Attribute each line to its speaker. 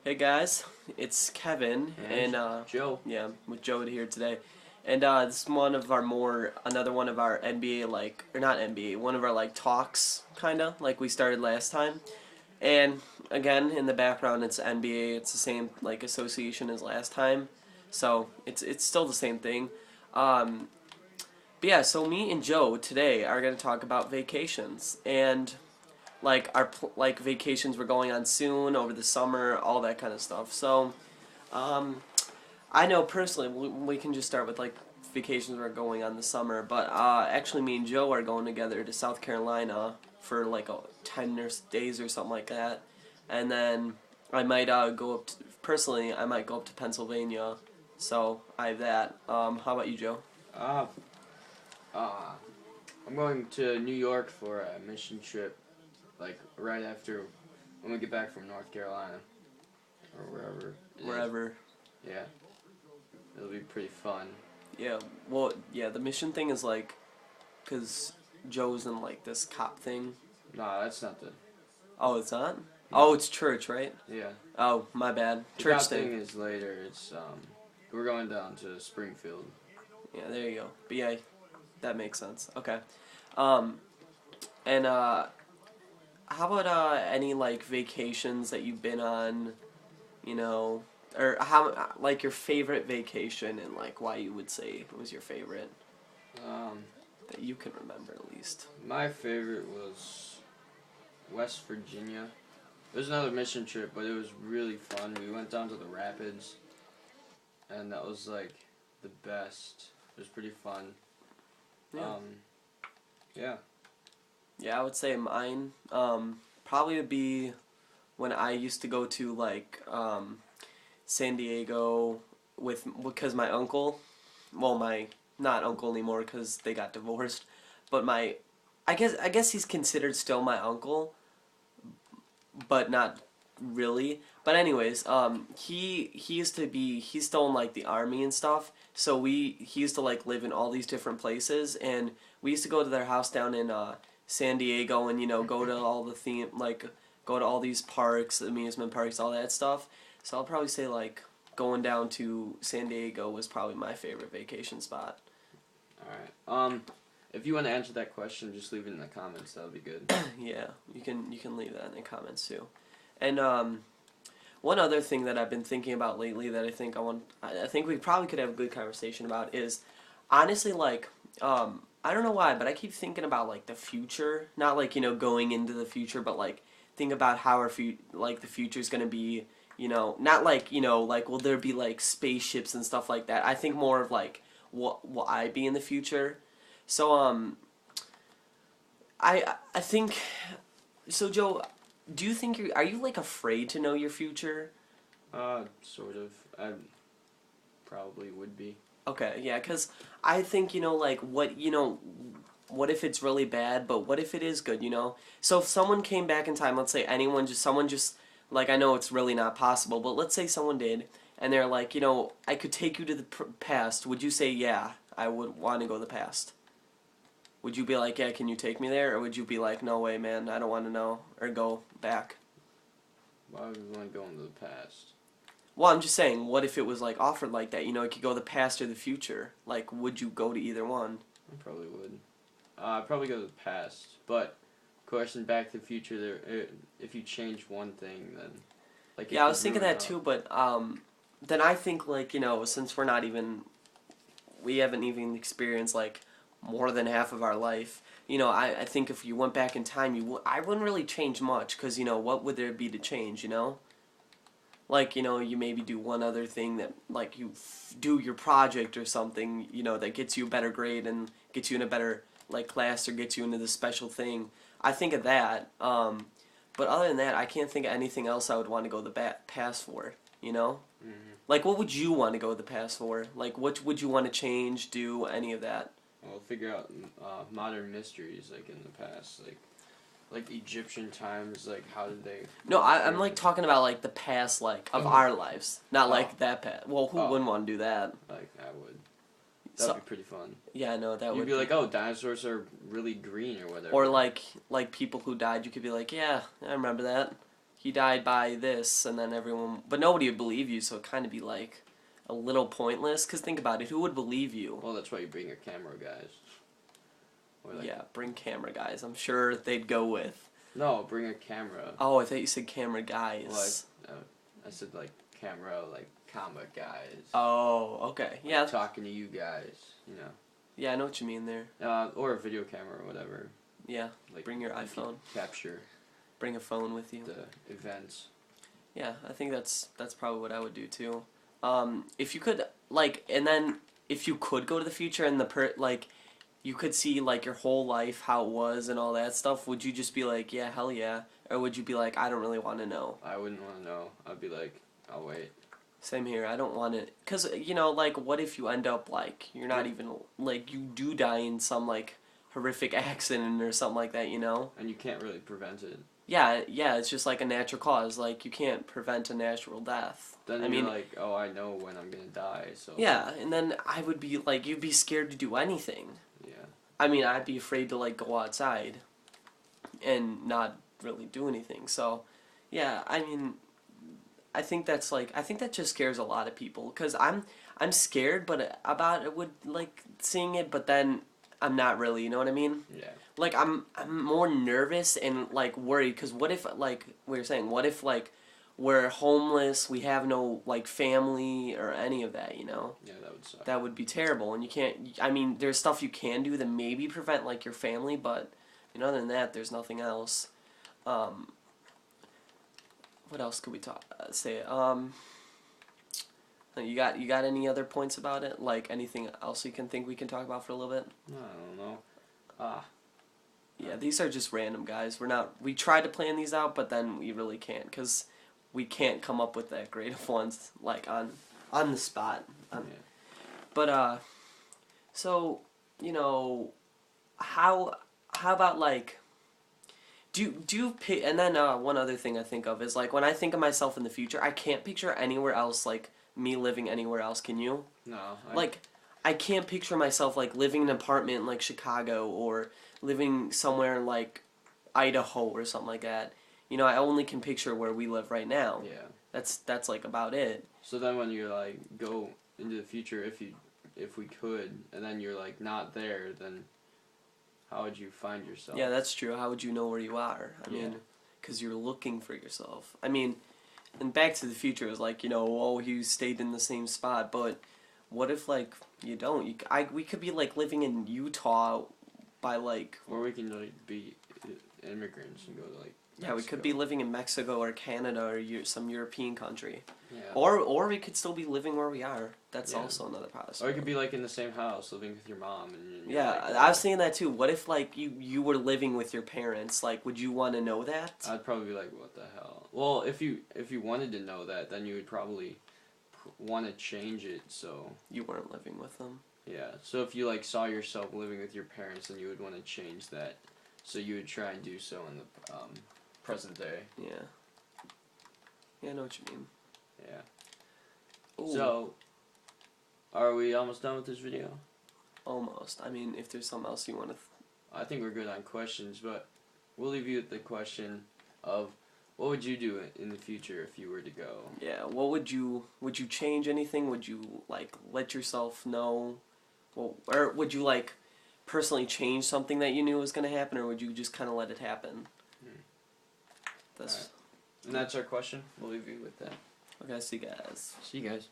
Speaker 1: Hey guys, it's Kevin,
Speaker 2: And
Speaker 1: and
Speaker 2: Joe.
Speaker 1: yeah, with Joe here today, and this is another one of our NBA or not NBA, one of our talks, kinda like we started last time, and again in the background it's NBA, it's the same association as last time, so it's still the same thing, um, but yeah, so me and Joe today are gonna talk about vacations and vacations we're going on soon over the summer, all that kind of stuff. So, um, I know personally we can just start with vacations we're going on this summer, but actually me and Joe are going together to South Carolina for days or something like that, and then I might go up to, personally I might go up to Pennsylvania. So I have that. How about you, Joe?
Speaker 2: Uh, uh, I'm going to New York for a mission trip, like right after when we get back from North Carolina or wherever it is.
Speaker 1: Wherever.
Speaker 2: Yeah, it'll be pretty fun.
Speaker 1: Yeah. Well, yeah. The mission thing is cause Joe's in this cop thing.
Speaker 2: Nah, that's not the.
Speaker 1: Oh, it's not. Oh,
Speaker 2: No.
Speaker 1: it's church, right?
Speaker 2: Yeah,
Speaker 1: Oh, my bad.
Speaker 2: the
Speaker 1: Church
Speaker 2: cop thing
Speaker 1: thing.
Speaker 2: is later. We're going down to Springfield.
Speaker 1: Yeah, there you go. But yeah, that makes sense. Okay. Um, and how about any vacations that you've been on? You know, or how your favorite vacation and why you would say it was your favorite
Speaker 2: Um,
Speaker 1: that you can remember at least.
Speaker 2: my favorite was West Virginia. It was another mission trip, but it was really fun. We went down to the rapids, and that was like the best. It was pretty fun.
Speaker 1: Yeah.
Speaker 2: Yeah.
Speaker 1: Yeah, I would say mine probably would be when I used to go to San Diego because my uncle, well my not uncle anymore because they got divorced, but my I guess he's considered still my uncle, but not really. But anyways, he used to be he's still in the army and stuff. So he used to live in all these different places, and we used to go to their house down in San Diego, and go to all the go to all these parks, amusement parks, all that stuff. So I'll probably say going down to San Diego was probably my favorite vacation spot.
Speaker 2: All right. If you want to answer that question, just leave it in the comments. That would be good.
Speaker 1: Yeah, you can leave that in the comments too. And one other thing that I've been thinking about lately that I think we probably could have a good conversation about is honestly I don't know why, but I keep thinking about the future, not going into the future, but think about how the future is going to be, not will there be spaceships and stuff like that. I think more of what will I be in the future. So I think so, Joe. Do you think are you afraid to know your future?
Speaker 2: Sort of. I probably would be.
Speaker 1: Okay, yeah, because I think what if it's really bad, but what if it is good? So if someone came back in time, let's say someone just I know it's really not possible, but let's say someone did, and they're I could take you to the past. Would you say yeah, I would want to go to the past? Would you be yeah, can you take me there? Or would you be no way, man, I don't want to know, or go back?
Speaker 2: Why would we want to go into the past?
Speaker 1: Well, I'm just saying, what if it was offered like that? You could go the past or the future. Would you go to either one?
Speaker 2: I probably would. I'd probably go to the past, but of course, in Back to the Future, if you change one thing, then
Speaker 1: Yeah, I was thinking that too, but then I think since we haven't even experienced more than half of our life. I think if you went back in time, I wouldn't really change much because what would there be to change? You maybe do one other thing that do your project or something that gets you a better grade and gets you in a better class or gets you into this special thing. I think of that. But other than that, I can't think of anything else I would want to go the past for.
Speaker 2: Mm-hmm.
Speaker 1: What would you want to go the past for? What would you want to change, do, any of that?
Speaker 2: Well, figure out modern mysteries in the past, like Egyptian times. How did they?
Speaker 1: No, I'm talking about the past of our lives, not
Speaker 2: Oh.
Speaker 1: that past. Well, who
Speaker 2: Oh.
Speaker 1: wouldn't want to do that?
Speaker 2: I would. That'd be pretty fun.
Speaker 1: Yeah, no, that
Speaker 2: You'd
Speaker 1: would
Speaker 2: be oh, dinosaurs are really green or whatever.
Speaker 1: or people who died. You could be yeah, I remember that. he died by this, and then everyone, but nobody would believe you, so it'd kind of be like a little pointless. Cause think about it, who would believe you?
Speaker 2: Well, that's why you bring your camera guys. Or like,
Speaker 1: Yeah, bring camera guys. I'm sure they'd go with.
Speaker 2: no, bring a camera.
Speaker 1: Oh, I thought you said camera guys.
Speaker 2: Like, I said like camera, like comma guys.
Speaker 1: Oh, okay. Yeah.
Speaker 2: Talking to you guys, you know.
Speaker 1: Yeah, I know what you mean there.
Speaker 2: Or a video camera or whatever.
Speaker 1: Yeah.
Speaker 2: Like
Speaker 1: Bring your
Speaker 2: you can
Speaker 1: iPhone.
Speaker 2: Capture
Speaker 1: Bring a phone with you.
Speaker 2: the events.
Speaker 1: Yeah, I think that's probably what I would do too. If you could like, and then if you could go to the future and like, you could see like your whole life how it was and all that stuff. Would you just be like, yeah, hell yeah, or would you be like, I don't really want to know?
Speaker 2: I wouldn't want to know. I'd be like, I'll wait.
Speaker 1: Same here. I don't want it, cause like, what if you end up like you're not even like you do die in some like horrific accident or something like that,
Speaker 2: And you can't really prevent it.
Speaker 1: Yeah, it's just like a natural cause. Like you can't prevent a natural death.
Speaker 2: Then
Speaker 1: I
Speaker 2: you're
Speaker 1: mean,
Speaker 2: like, oh, I know when I'm gonna die, so.
Speaker 1: yeah, and then I would be like, you'd be scared to do anything.
Speaker 2: Yeah.
Speaker 1: I mean, I'd be afraid to like go outside and not really do anything. So, yeah, I mean, I think that just scares a lot of people because I'm scared, but about it would like seeing it, but then I'm not really. You know what I mean?
Speaker 2: Yeah.
Speaker 1: Like I'm more nervous and like worried because what if like we were saying, what if like we're homeless, we have no like family or any of that,
Speaker 2: Yeah, that would suck.
Speaker 1: That would be terrible, and you can't. I mean, there's stuff you can do that maybe prevent like your family, but other than that, there's nothing else. What else could we say? You got any other points about it? Like anything else you can think we can talk about for a little bit?
Speaker 2: I don't know.
Speaker 1: Yeah, these are just random, guys. We tried to plan these out, but then we really can't because we can't come up with that great of ones like on the spot.
Speaker 2: Yeah.
Speaker 1: But so how about like do you pick? And then one other thing I think of is like when I think of myself in the future, I can't picture anywhere else like me living anywhere else. Can you?
Speaker 2: No.
Speaker 1: I can't picture myself like living in an apartment in like Chicago or living somewhere in like Idaho or something like that. I only can picture where we live right now.
Speaker 2: Yeah.
Speaker 1: That's like about it.
Speaker 2: So then when you like go into the future, if we could, and then you're like not there, then how would you find yourself?
Speaker 1: Yeah, that's true. How would you know where you are? I
Speaker 2: Yeah.
Speaker 1: mean, because you're looking for yourself. I mean, and Back to the Future is like, oh, he stayed in the same spot, but what if like you don't? We could be like living in Utah by like.
Speaker 2: Or we can like be immigrants and go to like.
Speaker 1: Yeah, we could be living in Mexico or Canada or some European country.
Speaker 2: Yeah.
Speaker 1: Or we could still be living where we are. That's
Speaker 2: Yeah.
Speaker 1: also another possibility.
Speaker 2: Or you could be like in the same house, living with your mom, and you're
Speaker 1: Yeah,
Speaker 2: like,
Speaker 1: I was thinking that too. What if like you were living with your parents? Like, would you want to know that?
Speaker 2: I'd probably be like, what the hell? Well, if you wanted to know that, then you would probably want to change it. So
Speaker 1: You weren't living with them.
Speaker 2: yeah. So if you like saw yourself living with your parents, then you would want to change that. So you would try and do so in the present day.
Speaker 1: Yeah. Yeah, I know what you mean.
Speaker 2: Yeah.
Speaker 1: Ooh,
Speaker 2: So, are we almost done with this video?
Speaker 1: almost. I mean, if there's something else you want to.
Speaker 2: I think we're good on questions, but we'll leave you with the question of what would you do in the future if you were to go?
Speaker 1: Yeah. What would you change anything? Would you like let yourself know? Well, or would you like personally change something that you knew was going to happen, or would you just kind of let it happen? That's
Speaker 2: Alright. And that's our question. We'll leave you with that.
Speaker 1: okay. See you guys.
Speaker 2: See you guys.